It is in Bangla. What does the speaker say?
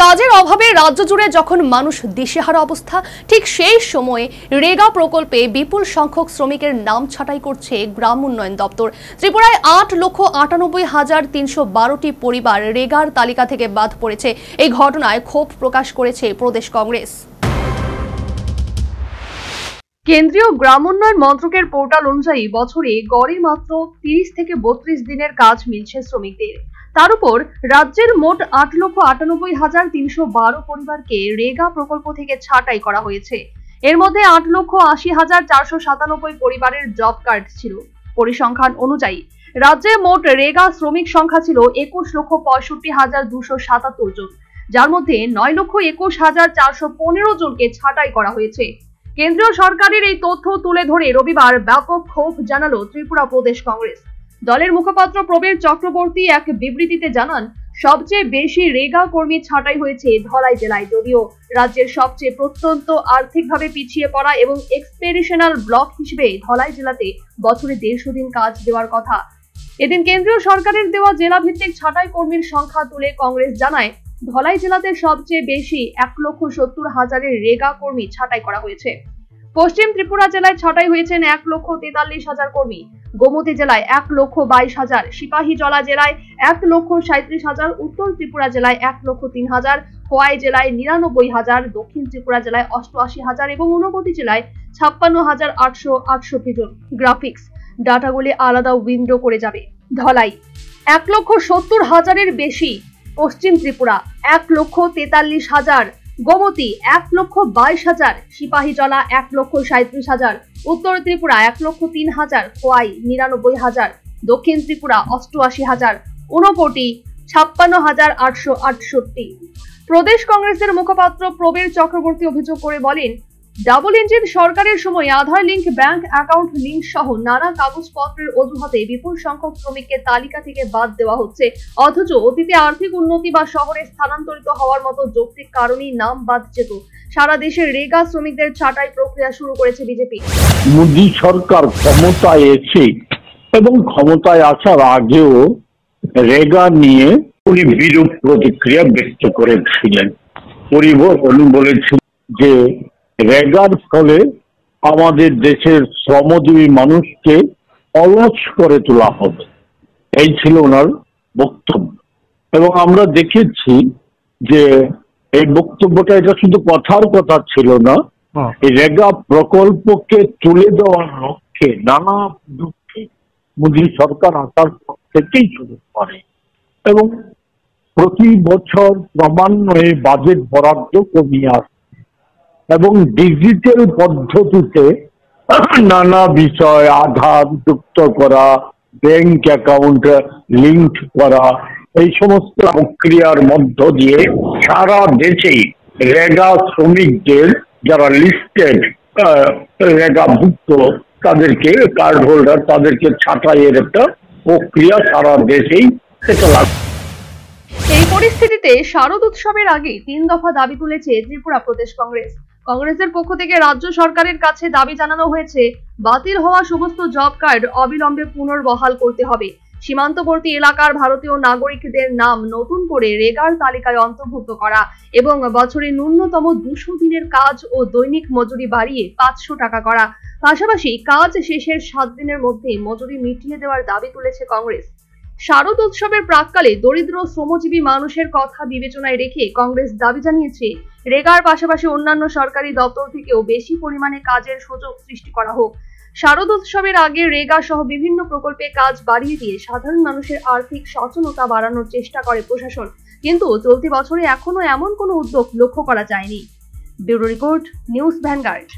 কাজের অভাবে রাজ্য জুড়ে যখন মানুষ দিশেহারা অবস্থা, ঠিক সেই সময়ে রেগা প্রকল্পে বিপুল সংখ্যক শ্রমিকের নাম ছাঁটাই করছে গ্রাম উন্নয়ন দপ্তর। ত্রিপুরায় 8,98,312টি পরিবার রেগার তালিকা থেকে বাদ পড়েছে। এই ঘটনায় ক্ষোভ প্রকাশ করেছে প্রদেশ কংগ্রেস। কেন্দ্রীয় গ্রাম উন্নয়ন মন্ত্রকের পোর্টাল অনুযায়ী বছরে গড়ে মাত্র 30 থেকে 32 দিনের কাজ মিলছে শ্রমিকদের। তার উপর রাজ্যের মোট 8,98,312 পরিবারকে রেগা প্রকল্প থেকে ছাঁটাই করা হয়েছে। এর মধ্যে 8,80,497 পরিবারের জব কার্ড ছিল। পরিসংখ্যান অনুযায়ী রাজ্যে মোট রেগা শ্রমিক সংখ্যা ছিল 21,65,277 জন, যার মধ্যে 9,21,415 জনকে ছাঁটাই করা হয়েছে। কেন্দ্রীয় সরকারের এই তথ্য তুলে ধরে রবিবার ব্যাপক ক্ষোভ জানালো ত্রিপুরা প্রদেশ কংগ্রেস। দলের মুখপাত্র প্রবীর চক্রবর্তী এক বিবৃতিতে জানান, সবচেয়ে বেশি রেগা কর্মী ছাঁটাই হয়েছে ধলাই জেলায়। যদিও রাজ্যের সবচেয়ে প্রত্যন্ত আর্থিকভাবে পিছিয়ে পড়া এবং এক্সপেডিশনাল ব্লক হিসেবে ধলাই জেলাতে বছরে 150 দিন কাজ দেওয়ার কথা। এদিন কেন্দ্রীয় সরকারের দেওয়া জেলা ভিত্তিক ছাঁটাই কর্মীর সংখ্যা তুলে কংগ্রেস জানায়, ধলাই জেলাতে সবচেয়ে বেশি 1,70,000 রেগা কর্মী ছাঁটাই করা হয়েছে। পশ্চিম ত্রিপুরা জেলায় ছাঁটাই হয়েছেন 1,43,000 কর্মী, গোমতী জেলায় 1,22,000, সিপাহীজলা জেলায় 1,37,000, উত্তর ত্রিপুরা জেলায় 1,03,000, খোয়াই জেলায় 99,000, দক্ষিণ ত্রিপুরা জেলায় 88,000 এবং ঊনকোটি জেলায় 56,868 জন। গ্রাফিক্স ডাটাগুলি আলাদা উইন্ডো করে যাবে। ধলাই 1,70,000-এর বেশি, পশ্চিম ত্রিপুরা 1,43,000, গোমতী 1,22,000, সিপাহীজলা 1,37,000, উত্তর ত্রিপুরা 1,03,000, খোয়াই 99,000, দক্ষিণ ত্রিপুরা 88,000, ঊনকোটি 56,868। প্রদেশ কংগ্রেসের মুখপাত্র প্রবীর চক্রবর্তী অভিযোগ করে বলেন, ডাবল ইঞ্জিন সরকারের সময় আধার লিঙ্ক, ব্যাংক অ্যাকাউন্ট লিঙ্ক সহ নানা কাগজপত্রের অজুহাতে বিপুল সংখ্যক শ্রমিককে তালিকা থেকে বাদ দেওয়া হচ্ছে, অথচ অতীতে আর্থিক উন্নতি বা শহরে স্থানান্তরিত হওয়ার মতো যৌক্তিক কারণেই নাম বাদ যেত। সারা দেশের রেগা শ্রমিকদের ছাঁটাই প্রক্রিয়া শুরু করেছে বিজেপি। মোদী সরকার ক্ষমতায় এসে এবং ক্ষমতায় আসার আগেও রেগা নিয়ে উনি বিরূপ প্রতিক্রিয়া ব্যক্ত করেছিলেন। উনি বলেছিলেন যে রেগার ফলে আমাদের দেশের শ্রমজীবী মানুষকে অলস করে তোলা হবে, এই ছিল ওনার বক্তব্য। এবং আমরা দেখেছি যে এই বক্তব্যটা এটা শুধু কথার কথা ছিল না, এই রেগা প্রকল্পকে তুলে দেওয়ার লক্ষ্যে নানা পদক্ষেপ মোদী সরকার আসার পর থেকেই শুরু করে এবং প্রতি বছর ক্রমান্বয়ে বাজেট বরাদ্দ কমিয়ে আসে এবং ডিজিটাল পদ্ধতিতে নানা বিষয় আধার যুক্ত করা, ব্যাংক অ্যাকাউন্ট লিঙ্ক করা, এই সমস্ত প্রক্রিয়ার মধ্য দিয়ে সারা দেশেই রেগা শ্রমিকদের যারা লিস্টেড রেগাভুক্ত তাদেরকে কার্ড হোল্ডার তাদেরকে ছাঁটাইয়ের একটা প্রক্রিয়া সারা দেশেই এটা লাগবে। এই পরিস্থিতিতে শারদ উৎসবের আগে 3 দফা দাবি তুলেছে ত্রিপুরা প্রদেশ কংগ্রেস। কংগ্রেসের পক্ষ থেকে রাজ্য সরকারের কাছে দাবি জানানো হয়েছে, বাতিল হওয়া সমস্ত জব কার্ড অবিলম্বে পুনর্বহাল করতে হবে। সীমান্তবর্তী এলাকার ভারতীয় নাগরিকদের নাম নতুন করে রেগার তালিকায় অন্তর্ভুক্ত করা এবং বছরে ন্যূনতম 200 দিনের কাজ ও দৈনিক মজুরি বাড়িয়ে 500 টাকা করা। পাশাপাশি কাজ শেষের 7 দিনের মধ্যে মজুরি মিটিয়ে দেওয়ার দাবি তুলেছে কংগ্রেস। শারদ উৎসবের প্রাক্কালে দরিদ্র শ্রমজীবী মানুষের কথা বিবেচনায় রেখে কংগ্রেস দাবি জানিয়েছে, রেগার পাশাপাশি অন্যান্য সরকারি দপ্তর থেকেও বেশি পরিমাণে কাজের সুযোগ সৃষ্টি করা হোক। শারদ উৎসবের আগে রেগা সহ বিভিন্ন প্রকল্পে কাজ বাড়িয়ে দিয়ে সাধারণ মানুষের আর্থিক সচেতনতা বাড়ানোর চেষ্টা করে প্রশাসন, কিন্তু চলতি বছরে এখনো এমন কোনো উদ্যোগ লক্ষ্য করা যায়নি। Bureau report, news vanguard.